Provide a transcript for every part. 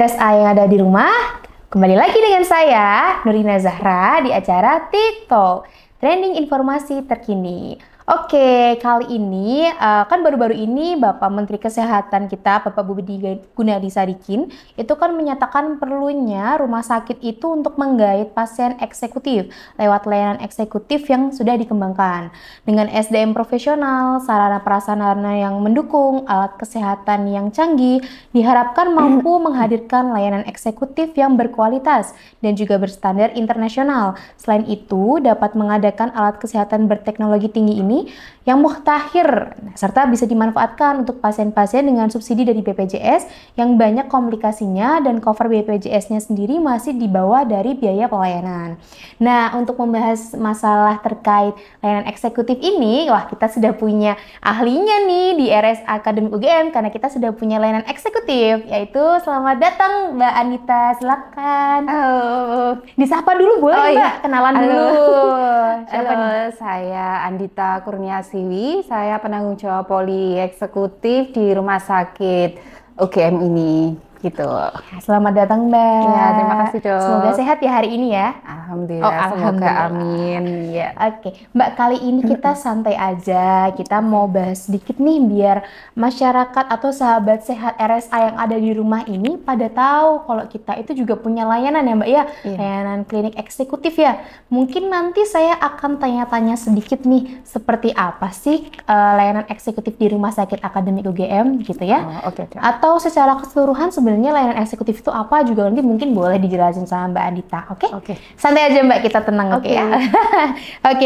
RSA yang ada di rumah. Kembali lagi dengan saya, Nurina Zahra, di acara TikTok, trending informasi terkini. Oke, kali ini kan baru-baru ini Bapak Menteri Kesehatan kita, Bapak Budi Gunadi Sadikin, itu kan menyatakan perlunya rumah sakit itu untuk menggait pasien eksekutif lewat layanan eksekutif yang sudah dikembangkan. Dengan SDM profesional, sarana prasarana yang mendukung, alat kesehatan yang canggih, diharapkan mampu menghadirkan layanan eksekutif yang berkualitas dan juga berstandar internasional. Selain itu, dapat mengadakan alat kesehatan berteknologi tinggi ini yang muhtakhir, serta bisa dimanfaatkan untuk pasien-pasien dengan subsidi dari BPJS yang banyak komplikasinya dan cover BPJS-nya sendiri masih di bawah dari biaya pelayanan. Nah, untuk membahas masalah terkait layanan eksekutif ini, wah kita sudah punya ahlinya nih di RS Akademik UGM karena kita sudah punya layanan eksekutif, yaitu selamat datang Mbak Andita, silakan. Halo. Disapa dulu boleh Mbak, kenalan dulu. Siapa Halo, nih? saya Andita Kurniasiwi, saya penanggung jawab poli eksekutif di Rumah Sakit UGM ini, gitu. Selamat datang Mbak. Ya, terima kasih dok. Semoga sehat ya hari ini ya. Alhamdulillah, Oh, semoga alhamdulillah. amin. Ya. Oke, Mbak, kali ini kita santai aja. Kita mau bahas sedikit nih biar masyarakat atau sahabat sehat RSA yang ada di rumah ini pada tahu kalau kita itu juga punya layanan ya Mbak ya, Iya. layanan klinik eksekutif ya. Mungkin nanti saya akan tanya-tanya sedikit nih, seperti apa sih layanan eksekutif di Rumah Sakit Akademik UGM gitu ya. Oh, oke, dok. Atau secara keseluruhan sebenarnya layanan eksekutif itu apa juga nanti mungkin boleh dijelasin sama Mbak Andita, oke? Oke. Santai aja Mbak, kita tenang, oke Oke. ya? Oke,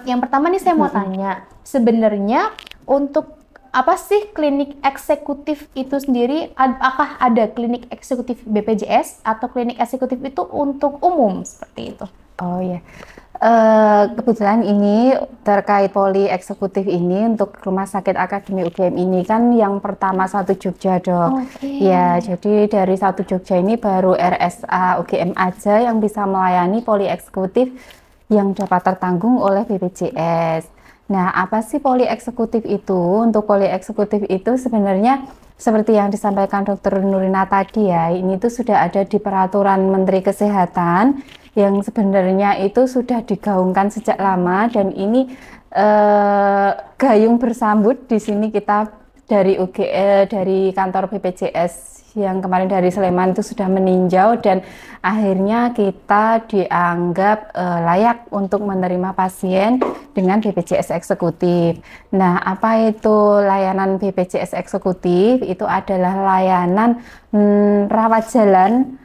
yang pertama nih saya mau tanya, sebenarnya untuk apa sih klinik eksekutif itu sendiri? Apakah ada klinik eksekutif BPJS atau klinik eksekutif itu untuk umum seperti itu? Oh ya, kebetulan ini terkait poli eksekutif ini untuk Rumah Sakit Akademik UGM ini kan yang pertama satu Jogja dok. Oke. Ya, jadi dari satu Jogja ini baru RSA UGM aja yang bisa melayani poli eksekutif yang dapat tertanggung oleh BPJS. Nah, apa sih poli eksekutif itu? Untuk poli eksekutif itu sebenarnya seperti yang disampaikan Dr. Nurina tadi ya, ini tuh sudah ada di Peraturan Menteri Kesehatan yang sebenarnya itu sudah digaungkan sejak lama dan ini gayung bersambut di sini kita dari dari kantor BPJS yang kemarin dari Sleman itu sudah meninjau dan akhirnya kita dianggap layak untuk menerima pasien dengan BPJS eksekutif. Nah, apa itu layanan BPJS eksekutif? Itu adalah layanan rawat jalan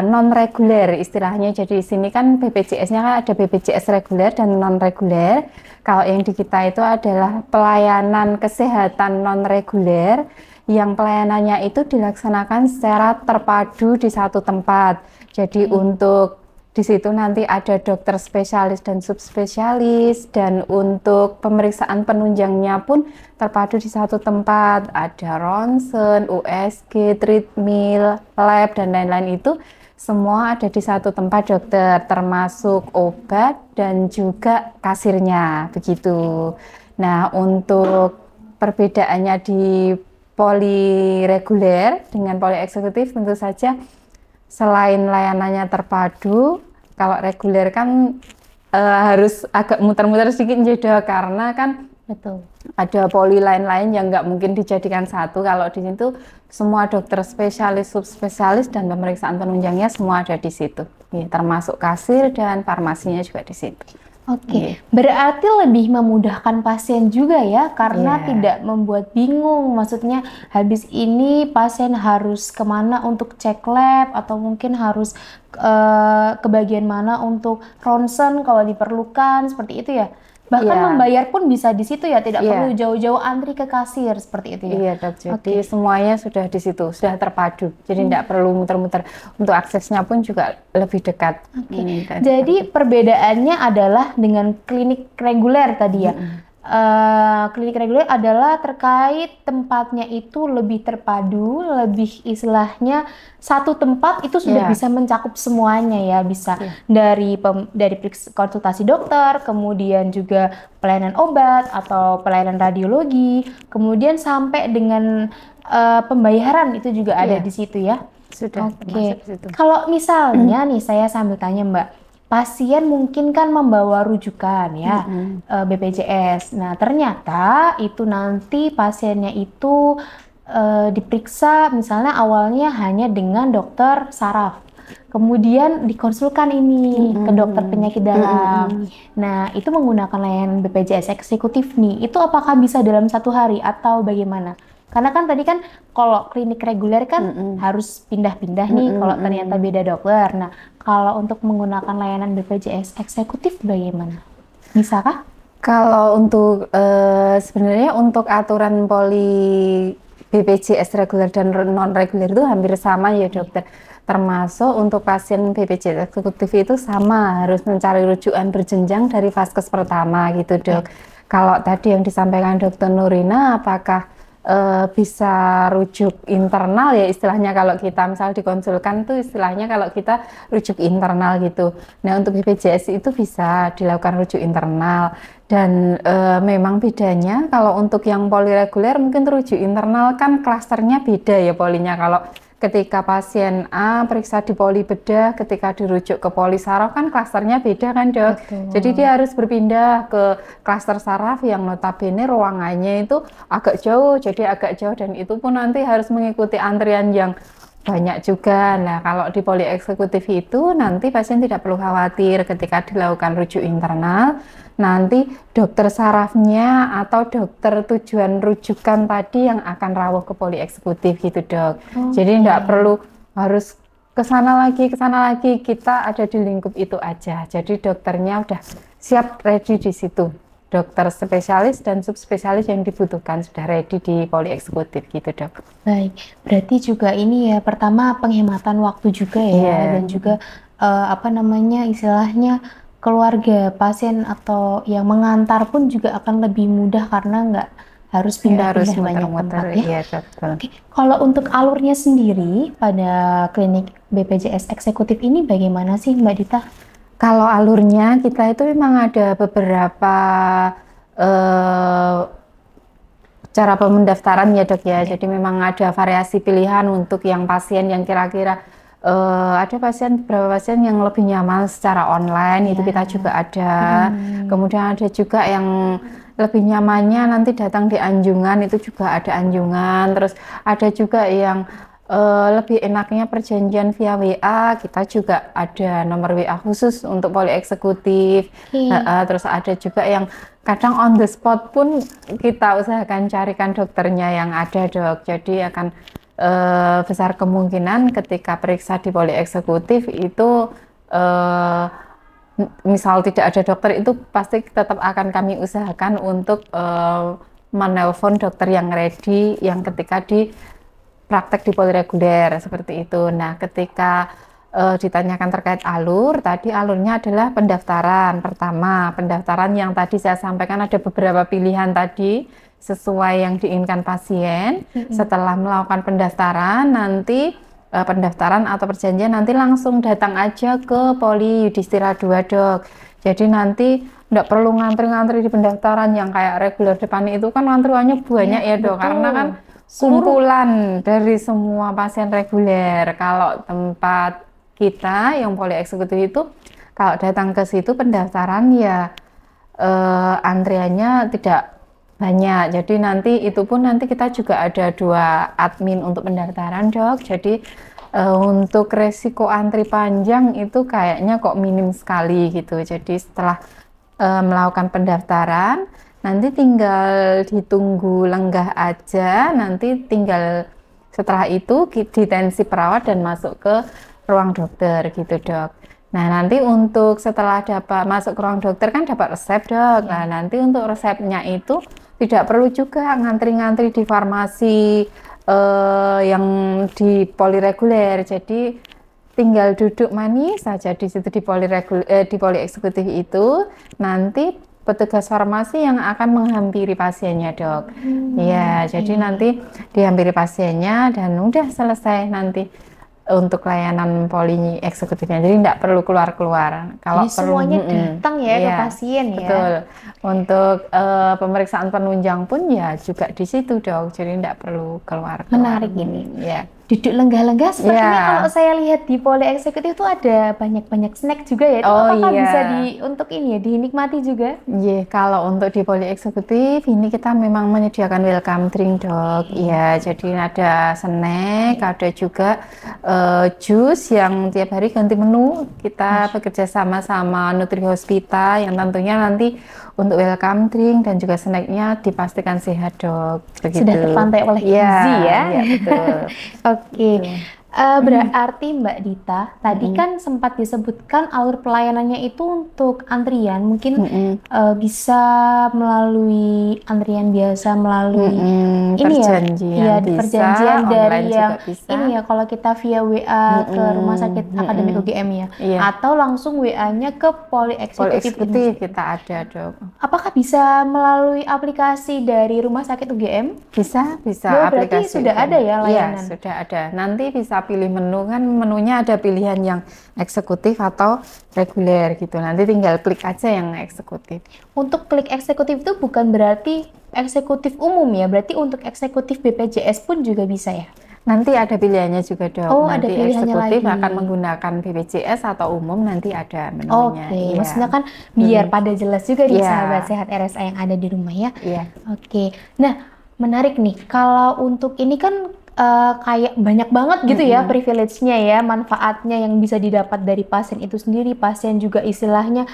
non reguler istilahnya. Jadi di sini kan BPJS-nya kan ada BPJS reguler dan non reguler. Kalau yang di kita itu adalah pelayanan kesehatan non reguler yang pelayanannya itu dilaksanakan secara terpadu di satu tempat. Jadi untuk di situ nanti ada dokter spesialis dan subspesialis, dan untuk pemeriksaan penunjangnya pun terpadu di satu tempat. Ada ronsen, USG, treadmill, lab, dan lain-lain itu semua ada di satu tempat dokter, termasuk obat dan juga kasirnya, begitu. Nah, untuk perbedaannya di poli reguler dengan poli eksekutif tentu saja selain layanannya terpadu, kalau reguler kan harus agak muter-muter sedikit jadi karena kan Betul. ada poli lain-lain yang nggak mungkin dijadikan satu. Kalau di situ semua dokter spesialis, subspesialis dan pemeriksaan penunjangnya semua ada di situ. Ya, termasuk kasir dan farmasinya juga di situ. Oke, berarti lebih memudahkan pasien juga ya, karena Iya. tidak membuat bingung. Maksudnya habis ini pasien harus kemana untuk cek lab atau mungkin harus ke bagian mana untuk ronsen kalau diperlukan, seperti itu ya. Bahkan Iya. membayar pun bisa di situ ya, tidak Iya. perlu jauh-jauh antri ke kasir seperti itu ya. Iya dok, jadi semuanya sudah di situ, sudah terpadu. Jadi tidak perlu muter-muter. Untuk aksesnya pun juga lebih dekat. Oke. Jadi perbedaannya adalah dengan klinik reguler tadi ya. klinik reguler adalah terkait tempatnya itu lebih terpadu, lebih istilahnya satu tempat itu sudah bisa mencakup semuanya ya, bisa dari konsultasi dokter, kemudian juga pelayanan obat atau pelayanan radiologi, kemudian sampai dengan pembayaran itu juga ada di situ ya. Sudah. Oke. Kalau misalnya nih saya sambil tanya Mbak, pasien mungkin kan membawa rujukan ya, BPJS. Nah, ternyata itu nanti pasiennya itu diperiksa misalnya awalnya hanya dengan dokter saraf. Kemudian dikonsulkan ini ke dokter penyakit dalam. Nah, itu menggunakan layanan BPJS eksekutif nih. Itu apakah bisa dalam 1 hari atau bagaimana? Karena kan tadi kan kalau klinik reguler kan harus pindah-pindah nih kalau ternyata beda dokter. Nah, kalau untuk menggunakan layanan BPJS eksekutif bagaimana? Bisakah? Kalau untuk sebenarnya untuk aturan poli BPJS reguler dan non reguler itu hampir sama ya dokter. Termasuk untuk pasien BPJS eksekutif itu sama, harus mencari rujukan berjenjang dari vaskes pertama gitu dok. Kalau tadi yang disampaikan dokter Nurina, apakah bisa rujuk internal ya istilahnya, kalau kita misal dikonsulkan tuh istilahnya kalau kita rujuk internal gitu. Nah untuk BPJS itu bisa dilakukan rujuk internal dan memang bedanya kalau untuk yang poli reguler mungkin rujuk internal kan klasternya beda ya polinya. Kalau ketika pasien A periksa di poli bedah, ketika dirujuk ke poli saraf kan klasternya beda kan dok. Betul. Jadi dia harus berpindah ke klaster saraf yang notabene ruangannya itu agak jauh, jadi agak jauh dan itu pun nanti harus mengikuti antrian yang banyak juga. Nah kalau di poli eksekutif itu nanti pasien tidak perlu khawatir ketika dilakukan rujuk internal, nanti dokter sarafnya atau dokter tujuan rujukan tadi yang akan rawuh ke poli eksekutif gitu dok. Jadi tidak perlu harus ke sana lagi, kita ada di lingkup itu aja. Jadi dokternya udah siap ready di situ. Dokter spesialis dan subspesialis yang dibutuhkan sudah ready di poli eksekutif gitu dok. Baik, berarti juga ini ya pertama penghematan waktu juga ya, dan juga istilahnya keluarga pasien atau yang mengantar pun juga akan lebih mudah karena nggak harus pindah-pindah banyak tempat ya. Iya, betul. Oke, kalau untuk alurnya sendiri pada klinik BPJS eksekutif ini bagaimana sih Mbak Dita? Kalau alurnya kita itu memang ada beberapa cara pemendaftaran ya dok ya. Jadi memang ada variasi pilihan untuk yang pasien yang kira-kira ada beberapa pasien yang lebih nyaman secara online itu kita juga ada. Kemudian ada juga yang lebih nyamannya nanti datang di anjungan, itu juga ada anjungan. Terus ada juga yang lebih enaknya perjanjian via WA, kita juga ada nomor WA khusus untuk poli eksekutif. Terus ada juga yang kadang on the spot pun kita usahakan carikan dokternya yang ada dok. Jadi akan besar kemungkinan ketika periksa di poli eksekutif itu misal tidak ada dokter itu pasti tetap akan kami usahakan untuk menelpon dokter yang ready yang ketika di praktek di poli reguler seperti itu. Nah, ketika ditanyakan terkait alur, tadi alurnya adalah pendaftaran. Pertama, pendaftaran yang tadi saya sampaikan ada beberapa pilihan tadi sesuai yang diinginkan pasien. Setelah melakukan pendaftaran, nanti pendaftaran atau perjanjian nanti langsung datang aja ke Poli Yudhistira 2 dok. Jadi nanti tidak perlu ngantri-ngantri di pendaftaran yang kayak reguler depan itu kan antriannya banyak ya dok, karena kan kumpulan dari semua pasien reguler. Kalau tempat kita yang poli eksekutif itu kalau datang ke situ pendaftaran ya antriannya tidak banyak. Jadi nanti itu pun nanti kita juga ada 2 admin untuk pendaftaran dok. Jadi untuk resiko antri panjang itu kayaknya kok minim sekali gitu. Jadi setelah melakukan pendaftaran nanti tinggal ditunggu lenggah aja, nanti tinggal setelah itu ditensi perawat dan masuk ke ruang dokter gitu dok. Nah nanti untuk setelah dapat masuk ke ruang dokter kan dapat resep dok. Nah nanti untuk resepnya itu tidak perlu juga ngantri-ngantri di farmasi yang di poli reguler. Jadi tinggal duduk manis saja di situ di poli eksekutif itu, nanti petugas farmasi yang akan menghampiri pasiennya, Dok. Ya, jadi nanti dihampiri pasiennya dan udah selesai nanti untuk layanan poli eksekutifnya. Jadi tidak perlu keluar-keluar. Kalau jadi semuanya datang ya ke pasien ya. Betul. Untuk pemeriksaan penunjang pun ya juga di situ, Dok. Jadi tidak perlu keluar. Menarik ini. Ya. Duduk lenggah-lenggah sepertinya kalau saya lihat di poli eksekutif itu ada banyak-banyak snack juga ya. Itu apakah bisa untuk ini ya dinikmati juga? Iya, kalau untuk di poli eksekutif ini kita memang menyediakan welcome drink, Dok. Iya, jadi ada snack, ada juga jus yang tiap hari ganti menu. Kita bekerja sama Nutri Hospita yang tentunya nanti untuk welcome drink dan juga snacknya dipastikan sehat, Dok. Begitu. Sudah terpantau oleh gizi ya. Iya, betul. Oke. Berarti Mbak Dita, tadi kan sempat disebutkan alur pelayanannya itu untuk antrian, mungkin bisa melalui antrian biasa, melalui ini ya, perjanjian dari yang ini ya, kalau kita via WA ke Rumah Sakit Akademik UGM ya, atau langsung WA-nya ke Poli Eksekutif kita ada, Dok. Apakah bisa melalui aplikasi dari Rumah Sakit UGM? Bisa aplikasi. Berarti sudah ada ya layanan? Iya, sudah ada. Nanti bisa pilih menu, kan menunya ada pilihan yang eksekutif atau reguler gitu. Nanti tinggal klik aja yang eksekutif. Untuk klik eksekutif itu bukan berarti eksekutif umum ya, berarti untuk eksekutif BPJS pun juga bisa ya? Nanti ada pilihannya juga, Dok. Oh, nanti ada pilihannya eksekutif lagi. akan menggunakan BPJS atau umum, nanti ada menunya. Oke, maksudnya kan biar pada jelas juga nih sahabat sehat RSA yang ada di rumah ya. Oke, nah menarik nih, kalau untuk ini kan kayak banyak banget gitu ya privilege-nya ya, manfaatnya yang bisa didapat dari pasien itu sendiri. Pasien juga istilahnya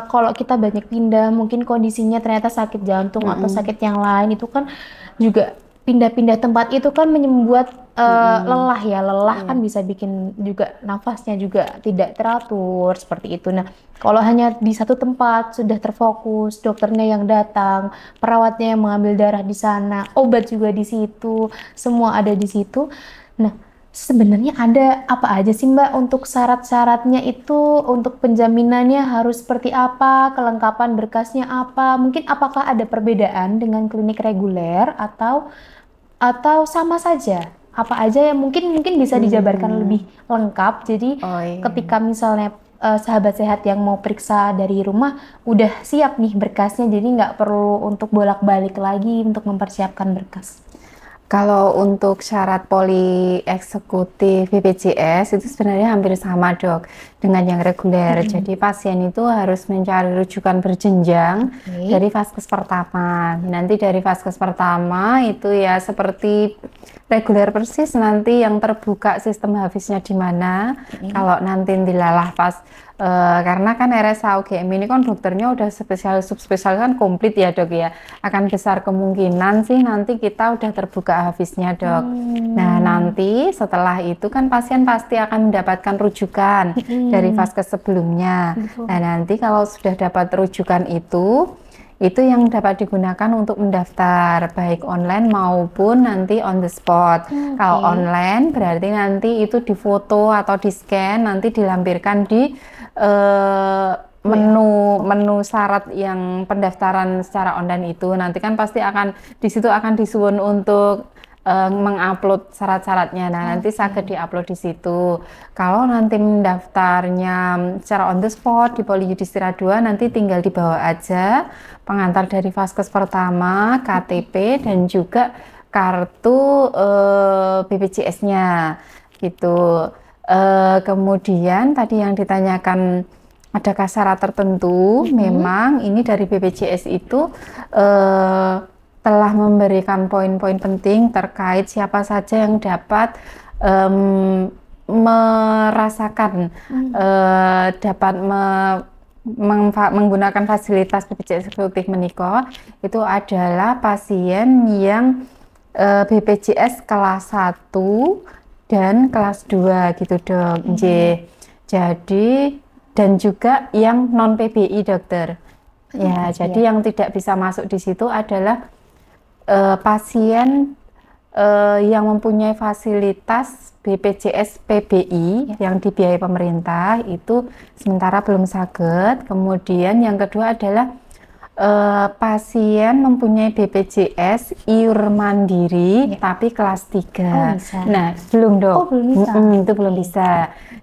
kalau kita banyak pindah, mungkin kondisinya ternyata sakit jantung atau sakit yang lain, itu kan juga pindah-pindah tempat itu kan membuat lelah kan bisa bikin juga nafasnya juga tidak teratur seperti itu. Nah, kalau hanya di satu tempat sudah terfokus, dokternya yang datang, perawatnya yang mengambil darah di sana, obat juga di situ, semua ada di situ. Nah, sebenarnya ada apa aja sih Mbak untuk syarat-syaratnya itu, untuk penjaminannya harus seperti apa, kelengkapan berkasnya apa, mungkin apakah ada perbedaan dengan klinik reguler atau sama saja? Apa aja yang mungkin bisa dijabarkan lebih lengkap, jadi ketika misalnya sahabat sehat yang mau periksa dari rumah udah siap nih berkasnya, jadi nggak perlu untuk bolak-balik lagi untuk mempersiapkan berkas. Kalau untuk syarat poli eksekutif BPJS itu sebenarnya hampir sama, Dok, dengan yang reguler. Jadi pasien itu harus mencari rujukan berjenjang dari vaskes pertama. Nanti dari vaskes pertama itu ya seperti reguler persis, nanti yang terbuka sistem habisnya di mana. Kalau nanti dilalah pas karena kan RSA UGM ini kan dokternya udah spesial subspesial kan komplit ya, Dok ya. Akan besar kemungkinan sih nanti kita udah terbuka habisnya, Dok. Nah, nanti setelah itu kan pasien pasti akan mendapatkan rujukan dari vaskes sebelumnya. Nah, nanti kalau sudah dapat rujukan itu yang dapat digunakan untuk mendaftar baik online maupun nanti on the spot. Kalau online berarti nanti itu difoto atau di scan, nanti dilampirkan di menu syarat yang pendaftaran secara online itu. Nanti kan pasti akan di situ akan disuwun untuk mengupload syarat-syaratnya. Nah, nanti saged diupload di situ. Kalau nanti mendaftarnya secara on the spot di Poli Yudhistira 2, nanti tinggal dibawa aja pengantar dari vaskes pertama, KTP dan juga kartu BPJS-nya gitu. Kemudian tadi yang ditanyakan adakah syarat tertentu, memang ini dari BPJS itu telah memberikan poin-poin penting terkait siapa saja yang dapat merasakan dapat menggunakan fasilitas BPJS eksekutif menika, itu adalah pasien yang BPJS kelas 1 dan kelas 2 gitu, Dok. Jadi dan juga yang non PBI, dokter. Ya, jadi yang tidak bisa masuk di situ adalah pasien yang mempunyai fasilitas BPJS PBI yang dibiayai pemerintah, itu sementara belum saged. Kemudian yang kedua adalah Pasien mempunyai BPJS iur mandiri tapi kelas 3. bisa. Nah, belum dok. Oh, belum bisa. Itu belum bisa.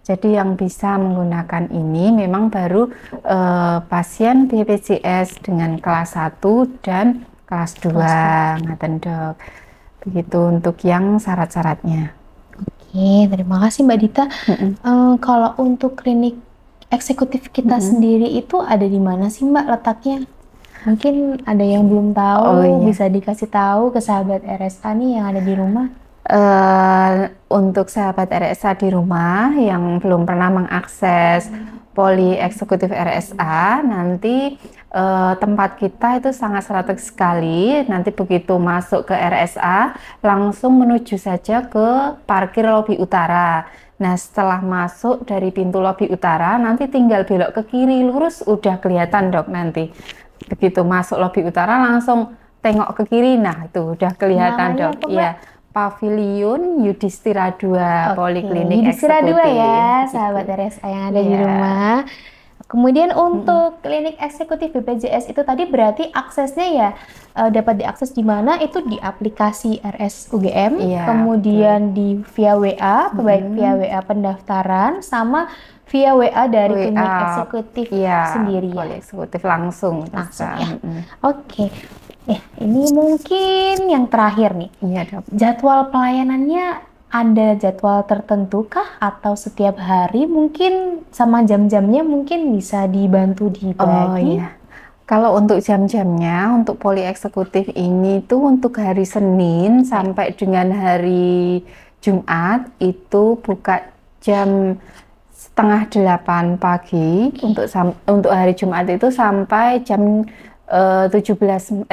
Jadi yang bisa menggunakan ini memang baru pasien BPJS dengan kelas 1 dan kelas 2. Ngaten dok. Begitu untuk yang syarat-syaratnya. Oke, terima kasih Mbak Dita. Kalau untuk klinik eksekutif kita sendiri itu ada di mana sih Mbak letaknya? Mungkin ada yang belum tahu, bisa dikasih tahu ke sahabat RSA nih yang ada di rumah. Untuk sahabat RSA di rumah yang belum pernah mengakses poli eksekutif RSA, nanti tempat kita itu sangat strategis sekali. Nanti begitu masuk ke RSA, langsung menuju saja ke parkir lobi utara. Nah, setelah masuk dari pintu lobi utara, nanti tinggal belok ke kiri lurus, udah kelihatan dok nanti. Begitu masuk lobi utara langsung tengok ke kiri, nah itu udah kelihatan dok. Iya, Pavilion Yudhistira 2 Poliklinik Yudhistira Eksekutif. 2 ya, sahabat RSA yang ada di rumah. Kemudian untuk klinik eksekutif BPJS itu tadi berarti aksesnya ya dapat diakses di mana? Itu di aplikasi RSUGM, kemudian di via WA, baik via WA pendaftaran sama via WA dari klinik eksekutif sendiri ya. Eksekutif langsung ya. Oke. Ini mungkin yang terakhir nih. Iya, dok. Jadwal pelayanannya ada jadwal tertentu kah atau setiap hari mungkin sama jam-jamnya mungkin bisa dibantu dibagi? Kalau untuk jam-jamnya untuk poli eksekutif ini tuh untuk hari Senin sampai dengan hari Jumat itu buka jam 7:30 pagi. Untuk hari Jumat itu sampai jam 19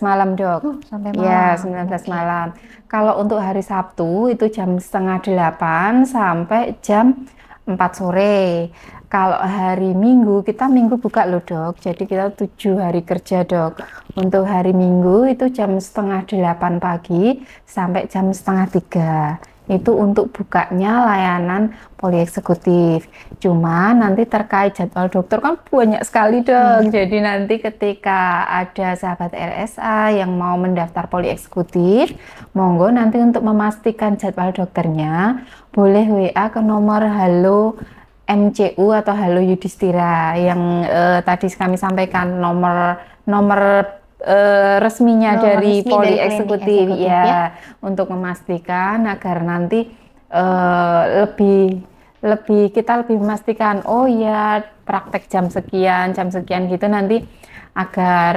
malam dok. Sampai malam. Ya, 19 malam. Kalau untuk hari Sabtu itu jam 7:30 sampai jam 4 sore. Kalau hari Minggu, kita Minggu buka loh dok, jadi kita 7 hari kerja dok. Untuk hari Minggu itu jam 7:30 pagi sampai jam 2:30. Itu untuk bukanya layanan poli eksekutif. Cuma nanti terkait jadwal dokter kan banyak sekali dok. Jadi nanti ketika ada sahabat RSA yang mau mendaftar poli eksekutif, monggo nanti untuk memastikan jadwal dokternya boleh WA ke nomor Halo MCU atau Halo Yudhistira yang tadi kami sampaikan nomor resminya dari poli eksekutif ya, untuk memastikan agar nanti kita lebih memastikan oh ya praktek jam sekian gitu nanti agar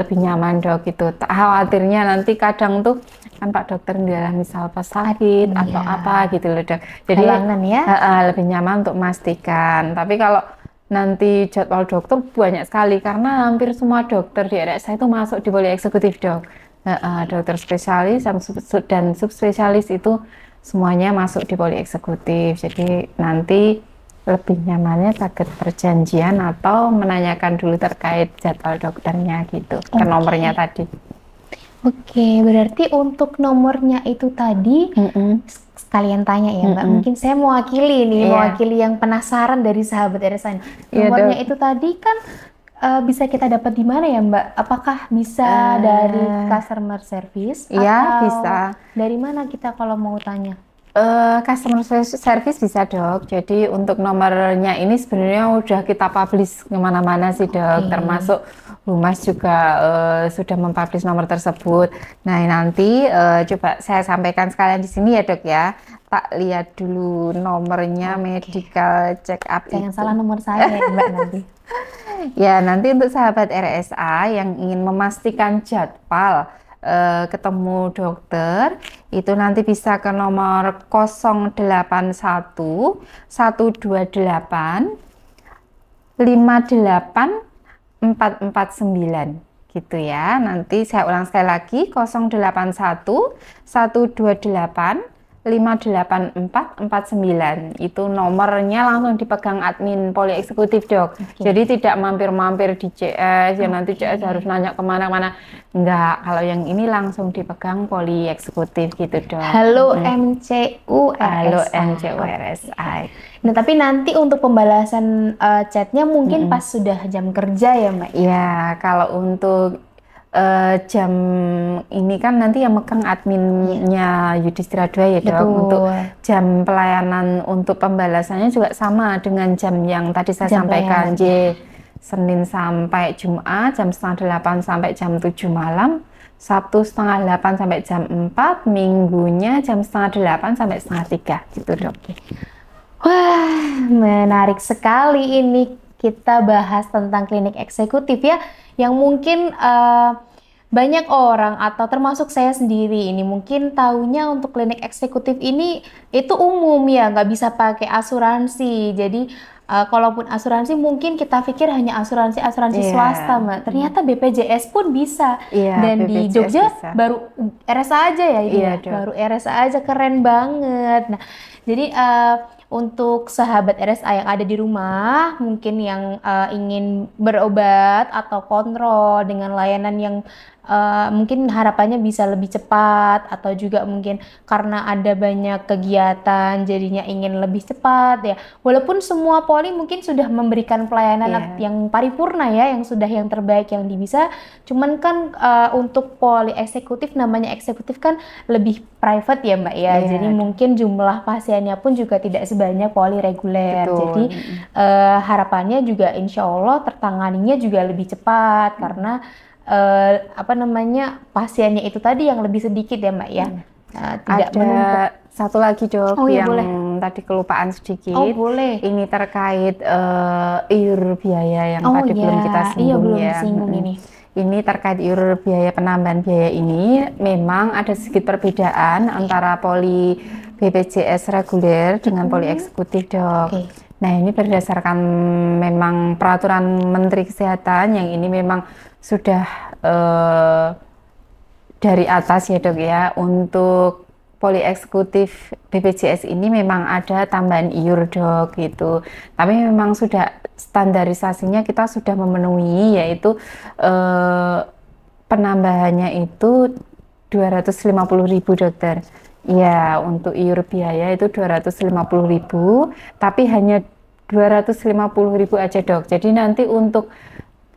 lebih nyaman dok. Itu khawatirnya nanti kadang tuh kan Pak Dokter dalam misal pas sakit atau apa gitu loh dok, jadi lebih nyaman untuk memastikan. Tapi kalau nanti jadwal dokter banyak sekali karena hampir semua dokter di RSA itu masuk di poli eksekutif dok. Dokter spesialis dan subspesialis itu semuanya masuk di poli eksekutif. Jadi nanti lebih nyamannya pakai perjanjian atau menanyakan dulu terkait jadwal dokternya gitu ke nomornya tadi. Oke, berarti untuk nomornya itu tadi sekalian tanya ya Mbak, mungkin saya mewakili nih, mewakili yang penasaran dari sahabat RSA. Nomornya itu tadi kan bisa kita dapat di mana ya Mbak? Apakah bisa dari customer service? Iya, bisa. Dari mana kita kalau mau tanya? Customer service bisa dok. Jadi untuk nomornya ini sebenarnya udah kita publish kemana-mana sih dok, termasuk Humas juga sudah mempublish nomor tersebut. Nah nanti coba saya sampaikan sekalian di sini ya dok ya. Tak lihat dulu nomornya medical check up. Jangan salah nomor saya ya Mbak nanti. Ya nanti untuk sahabat RSA yang ingin memastikan jadwal ketemu dokter itu nanti bisa ke nomor 081 128 58 449 gitu ya. Nanti saya ulang sekali lagi 081 128 58449 itu nomornya langsung dipegang admin poli eksekutif dok. Jadi tidak mampir-mampir di CS yang nanti CS harus nanya kemana-mana. Enggak, kalau yang ini langsung dipegang poli eksekutif gitu dok. Halo MCU RSI. Halo MCU RSI. Nah, tapi nanti untuk pembalasan chatnya mungkin pas sudah jam kerja ya, Mbak? Ya, kalau untuk jam ini kan nanti yang megang adminnya Yudhistira 2 ya Dok. Betul. Untuk jam pelayanan untuk pembalasannya juga sama dengan jam yang tadi saya Jam sampaikan. pelayanan. Senin sampai Jumat jam setengah 8 sampai jam 7 malam, Sabtu setengah 8 sampai jam 4, Minggunya jam setengah 8 sampai setengah 3 gitu Dok. Wah, menarik sekali ini kita bahas tentang klinik eksekutif ya, yang mungkin banyak orang atau termasuk saya sendiri ini mungkin taunya untuk klinik eksekutif ini itu umum ya, nggak bisa pakai asuransi. Jadi kalaupun asuransi mungkin kita pikir hanya asuransi swasta, Mbak. Ternyata BPJS pun bisa. Dan di BPJS Jogja bisa. baru RSA aja ya ini ya? Dok. Baru RSA aja, keren banget. Nah, jadi untuk sahabat RSA yang ada di rumah, mungkin yang ingin berobat atau kontrol dengan layanan yang mungkin harapannya bisa lebih cepat, atau juga mungkin karena ada banyak kegiatan jadinya ingin lebih cepat ya. Walaupun semua poli mungkin sudah memberikan pelayanan yang paripurna ya, yang sudah yang terbaik yang bisa, cuman kan untuk poli eksekutif, namanya eksekutif kan lebih private ya Mbak ya. Jadi mungkin jumlah pasiennya pun juga tidak sebanyak poli reguler. Jadi harapannya juga insya Allah tertanganinya juga lebih cepat karena pasiennya itu tadi yang lebih sedikit ya Mbak ya. Tidak ada menumpuk. Satu lagi Dok yang tadi kelupaan sedikit. Boleh. Ini terkait iur biaya yang tadi belum kita singgung ya. Ini. Ini terkait iur biaya, penambahan biaya ini memang ada sedikit perbedaan antara poli BPJS reguler dengan poli eksekutif Dok. Nah ini berdasarkan memang peraturan Menteri Kesehatan yang ini memang sudah dari atas ya Dok ya. Untuk poli eksekutif BPJS ini memang ada tambahan iur Dok gitu. Tapi memang sudah standarisasinya kita sudah memenuhi, yaitu penambahannya itu 250.000 dokter. Ya, untuk iur biaya itu 250.000, tapi hanya 250.000 aja Dok. Jadi nanti untuk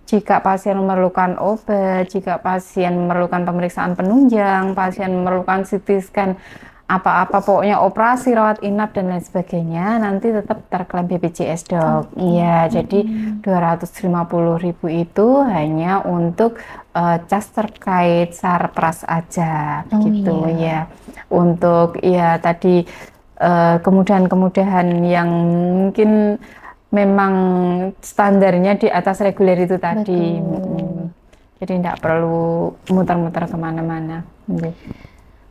jika pasien memerlukan obat, jika pasien memerlukan pemeriksaan penunjang, pasien memerlukan CT scan, apa-apa pokoknya operasi, rawat inap dan lain sebagainya, nanti tetap terklaim BPJS Dok. Iya, jadi 250.000 itu hanya untuk cas terkait sarpras aja gitu ya. Untuk ya tadi kemudahan-kemudahan yang mungkin memang standarnya di atas reguler itu tadi. Jadi tidak perlu muter-muter kemana-mana.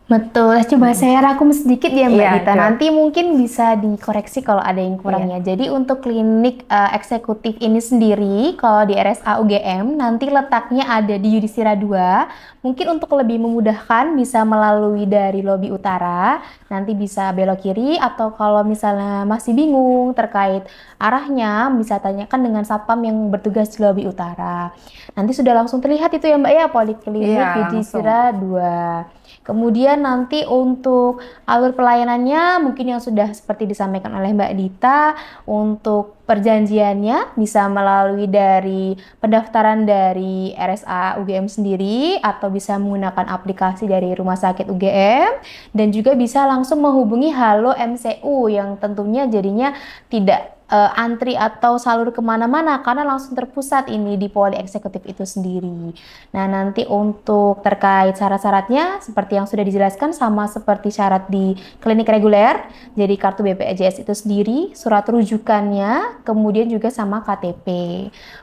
Betul, coba saya rangkum sedikit ya Mbak Dita. Dok. Nanti mungkin bisa dikoreksi kalau ada yang kurang ya. Jadi untuk klinik eksekutif ini sendiri, kalau di RSA UGM, nanti letaknya ada di Yudhistira 2. Mungkin untuk lebih memudahkan bisa melalui dari lobi utara, nanti bisa belok kiri, atau kalau misalnya masih bingung terkait arahnya, bisa tanyakan dengan satpam yang bertugas di lobi utara. Nanti sudah langsung terlihat itu ya Mbak ya, Poliklinik Yudhistira 2. Kemudian nanti untuk alur pelayanannya mungkin yang sudah seperti disampaikan oleh Mbak Dita, untuk perjanjiannya bisa melalui dari pendaftaran dari RSA UGM sendiri, atau bisa menggunakan aplikasi dari Rumah Sakit UGM, dan juga bisa langsung menghubungi Halo MCU yang tentunya jadinya tidak antri atau salur kemana-mana karena langsung terpusat ini di poli eksekutif itu sendiri. Nah nanti untuk terkait syarat-syaratnya seperti yang sudah dijelaskan sama seperti syarat di klinik reguler, jadi kartu BPJS itu sendiri, surat rujukannya, kemudian juga sama KTP.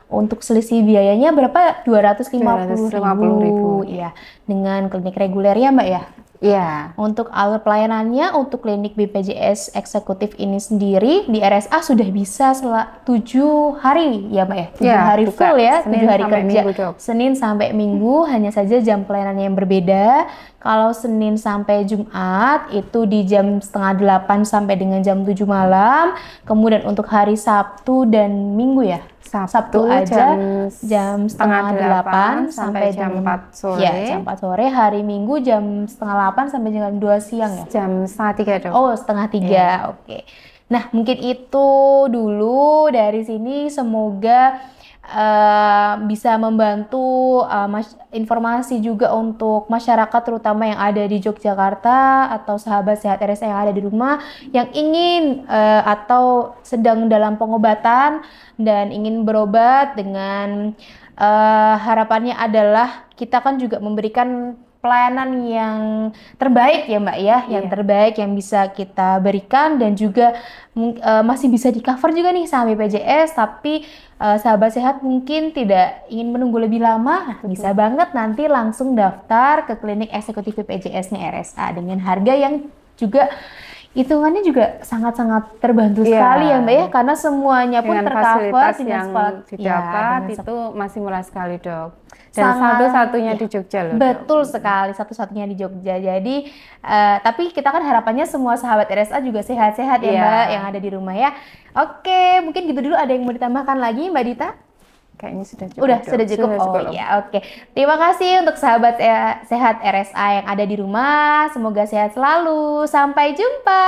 Untuk selisih biayanya berapa? 250.000 ya, dengan klinik reguler ya Mbak ya? Iya. Untuk alur pelayanannya, untuk klinik BPJS eksekutif ini sendiri di RSA sudah bisa 7 hari ya Mbak ya? 7 hari full ya, 7 hari kerja. Senin sampai Minggu, hanya saja jam pelayanannya yang berbeda. Kalau Senin sampai Jumat itu di jam setengah 8 sampai dengan jam 7 malam. Kemudian untuk hari Sabtu dan Minggu ya? Sabtu aja jam setengah 8 sampai jam 4 sore. Ya, jam 4 sore. Hari Minggu jam setengah 8 sampai jam 2 siang ya? Jam setengah 3 Dok. Oh, setengah 3. Oke. Nah, mungkin itu dulu dari sini. Semoga bisa membantu informasi juga untuk masyarakat terutama yang ada di Yogyakarta atau sahabat sehat RSA yang ada di rumah yang ingin atau sedang dalam pengobatan dan ingin berobat dengan harapannya adalah kita kan juga memberikan pelayanan yang terbaik ya Mbak ya, yang terbaik yang bisa kita berikan dan juga masih bisa di cover juga nih sama BPJS, tapi sahabat sehat mungkin tidak ingin menunggu lebih lama, bisa banget nanti langsung daftar ke klinik eksekutif BPJS-nya RSA dengan harga yang juga hitungannya juga sangat-sangat terbantu sekali ya Mbak ya, karena semuanya pun tercover fasilitas yang didapat itu masih murah sekali Dok. Dan satu-satunya di Jogja loh. Betul sekali, satu-satunya di Jogja. Jadi, tapi kita kan harapannya semua sahabat RSA juga sehat-sehat ya Mbak, yang ada di rumah ya. Oke, mungkin gitu dulu. Ada yang mau ditambahkan lagi Mbak Dita? Kayaknya sudah cukup. Sudah cukup. Oke. Terima kasih untuk sahabat sehat RSA yang ada di rumah. Semoga sehat selalu. Sampai jumpa.